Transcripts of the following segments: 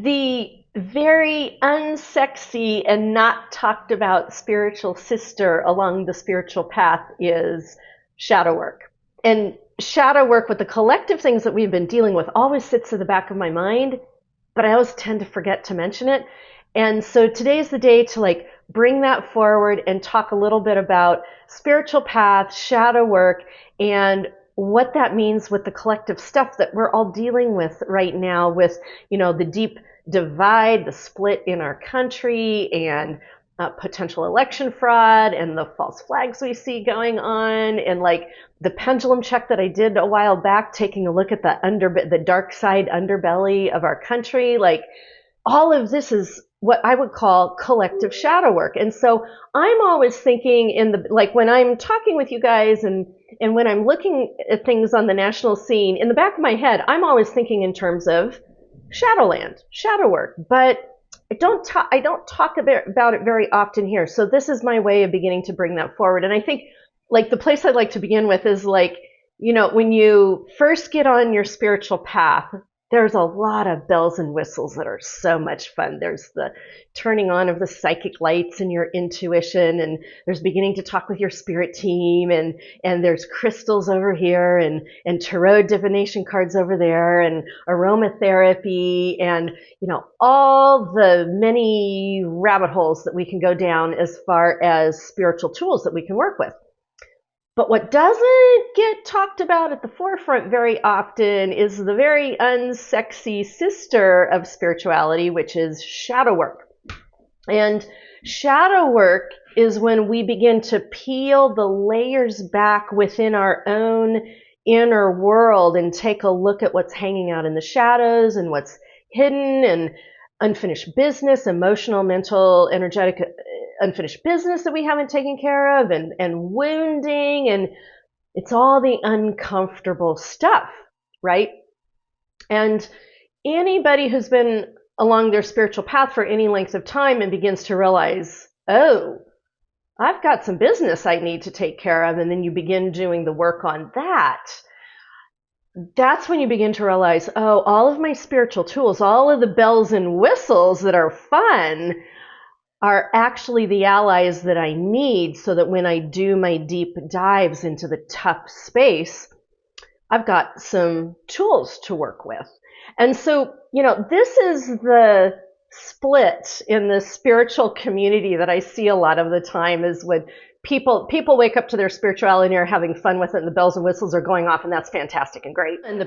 The very unsexy and not talked about spiritual sister along the spiritual path is shadow work. And shadow work with the collective things that we've been dealing with always sits in the back of my mind, but I always tend to forget to mention it. And so today's the day to bring that forward and talk a little bit about spiritual path, shadow work, and what that means with the collective stuff that we're all dealing with right now with, the deep divide, the split in our country, and potential election fraud, and the false flags we see going on, and the pendulum check that I did a while back, taking a look at the dark side underbelly of our country. All of this is what I would call collective shadow work. And so I'm always thinking when I'm talking with you guys and when I'm looking at things on the national scene, in the back of my head, I'm always thinking in terms of shadowland, shadow work. But I don't talk about it very often here. So this is my way of beginning to bring that forward. And I think the place I'd like to begin with is when you first get on your spiritual path, there's a lot of bells and whistles that are so much fun. There's the turning on of the psychic lights and your intuition, and there's beginning to talk with your spirit team, and there's crystals over here, and tarot divination cards over there, and aromatherapy, and all the many rabbit holes that we can go down as far as spiritual tools that we can work with. But what doesn't get talked about at the forefront very often is the very unsexy sister of spirituality, which is shadow work. And shadow work is when we begin to peel the layers back within our own inner world and take a look at what's hanging out in the shadows and what's hidden and unfinished business, emotional, mental, energetic unfinished business that we haven't taken care of, and wounding, and it's all the uncomfortable stuff, right? And anybody who's been along their spiritual path for any length of time and begins to realize, oh, I've got some business I need to take care of, and then you begin doing the work on that, that's when you begin to realize, oh, all of my spiritual tools, all of the bells and whistles that are fun are actually the allies that I need so that when I do my deep dives into the tough space, I've got some tools to work with. And so, this is the split in the spiritual community that I see a lot of the time, is when people wake up to their spirituality and are having fun with it, and the bells and whistles are going off, and that's fantastic and great. And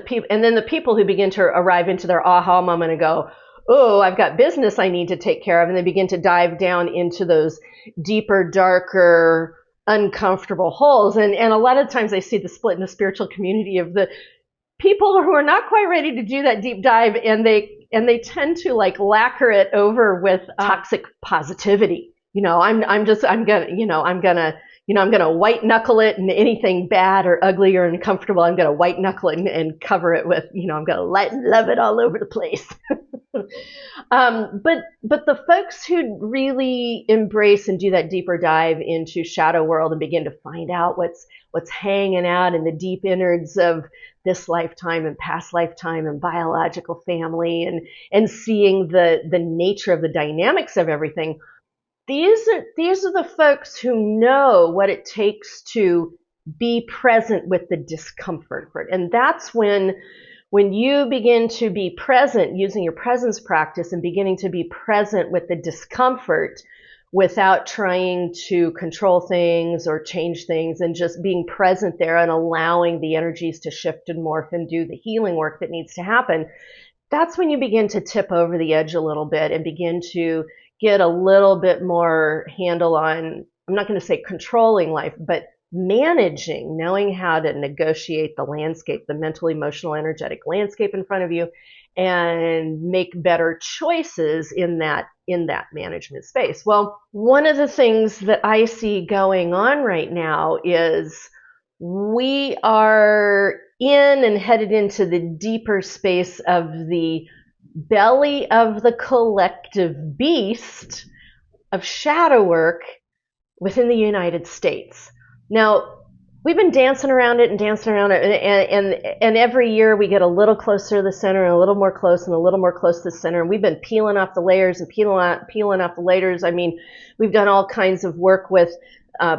then the people who begin to arrive into their aha moment and go, oh, I've got business I need to take care of, and they begin to dive down into those deeper, darker, uncomfortable holes. And a lot of times I see the split in the spiritual community of the people who are not quite ready to do that deep dive, and they tend to lacquer it over with toxic positivity. I'm gonna white knuckle it, and anything bad or ugly or uncomfortable, I'm gonna white knuckle it and cover it with, I'm gonna light and love it all over the place. But the folks who really embrace and do that deeper dive into shadow world and begin to find out what's hanging out in the deep innards of this lifetime and past lifetime and biological family, and seeing the nature of the dynamics of everything, these are the folks who know what it takes to be present with the discomfort. And that's when you begin to be present using your presence practice and beginning to be present with the discomfort without trying to control things or change things, and just being present there and allowing the energies to shift and morph and do the healing work that needs to happen. That's when you begin to tip over the edge a little bit and begin to get a little bit more handle on, I'm not going to say controlling life, but managing, knowing how to negotiate the landscape, the mental, emotional, energetic landscape in front of you, and make better choices in that management space. Well, one of the things that I see going on right now is we are in and headed into the deeper space of the belly of the collective beast of shadow work within the United States. Now, we've been dancing around it and dancing around it, and every year we get a little closer to the center and a little more close and a little more close to the center. And we've been peeling off the layers and peeling off the layers. I mean, we've done all kinds of work with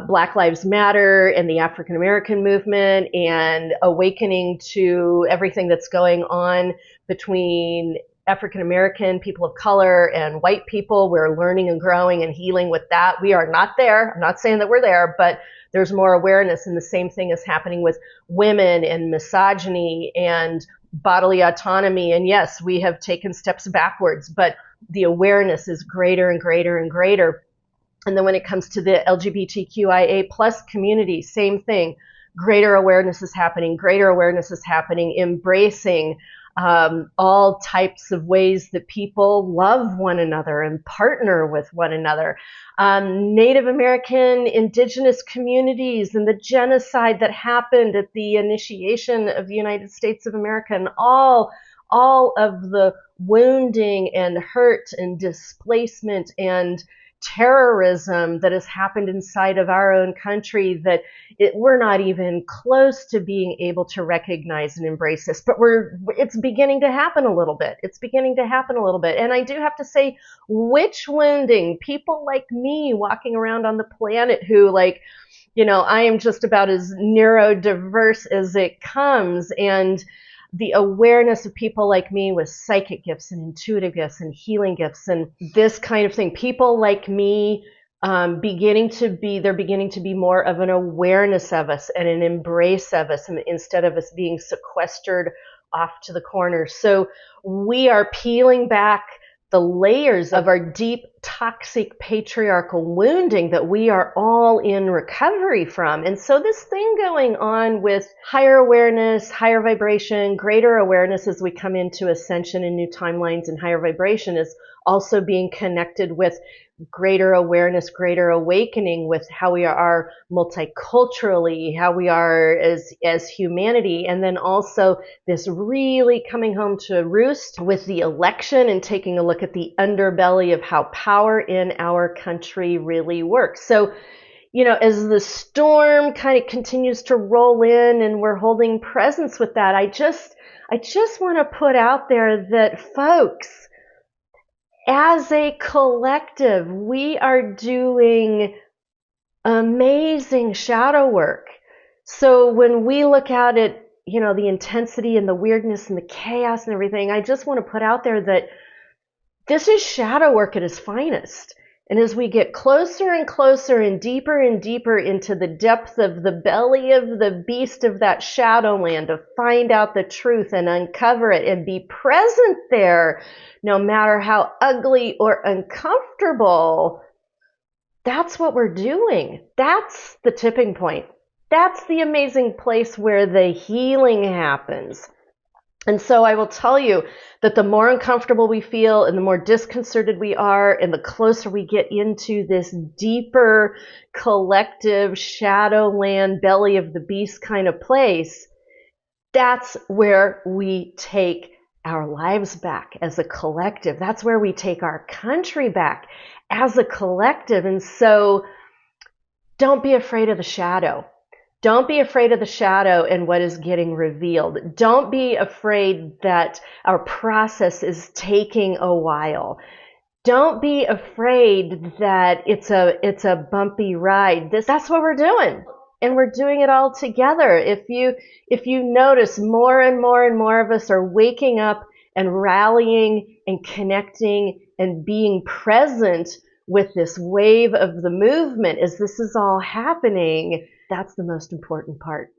Black Lives Matter and the African American movement and awakening to everything that's going on between African American, people of color, and white people. We're learning and growing and healing with that. We are not there. I'm not saying that we're there, but there's more awareness, and the same thing is happening with women and misogyny and bodily autonomy. And yes, we have taken steps backwards, but the awareness is greater and greater and greater. And then when it comes to the LGBTQIA plus community, same thing. Greater awareness is happening, embracing all types of ways that people love one another and partner with one another. Native American, indigenous communities and the genocide that happened at the initiation of the United States of America, and all of the wounding and hurt and displacement and terrorism that has happened inside of our own country, that we're not even close to being able to recognize and embrace this, but it's beginning to happen a little bit. And I do have to say, witch wounding, people like me walking around on the planet who, like, you know, I am just about as neurodiverse as it comes, and the awareness of people like me with psychic gifts and intuitive gifts and healing gifts and this kind of thing. People like me beginning to be more of an awareness of us and an embrace of us, instead of us being sequestered off to the corner. So we are peeling back the layers of our deep, toxic, patriarchal wounding that we are all in recovery from. And so this thing going on with higher awareness, higher vibration, greater awareness as we come into ascension and new timelines and higher vibration is also being connected with greater awareness, greater awakening with how we are multiculturally, how we are as humanity, and then also this really coming home to roost with the election and taking a look at the underbelly of how power in our country really works. So, you know, as the storm kind of continues to roll in and we're holding presence with that, I just want to put out there that, folks, as a collective, we are doing amazing shadow work. So when we look out at, you know, the intensity and the weirdness and the chaos and everything, I just want to put out there that this is shadow work at its finest. And as we get closer and closer and deeper into the depth of the belly of the beast of that shadowland, to find out the truth and uncover it and be present there, no matter how ugly or uncomfortable, that's what we're doing. That's the tipping point. That's the amazing place where the healing happens. And so I will tell you that the more uncomfortable we feel and the more disconcerted we are and the closer we get into this deeper collective shadowland belly of the beast kind of place, that's where we take our lives back as a collective. That's where we take our country back as a collective. And so don't be afraid of the shadow. Don't be afraid of the shadow and what is getting revealed. Don't be afraid that our process is taking a while. Don't be afraid that it's a bumpy ride. That's what we're doing. And we're doing it all together. If you notice, more and more and more of us are waking up and rallying and connecting and being present with this wave of the movement as this is all happening. That's the most important part.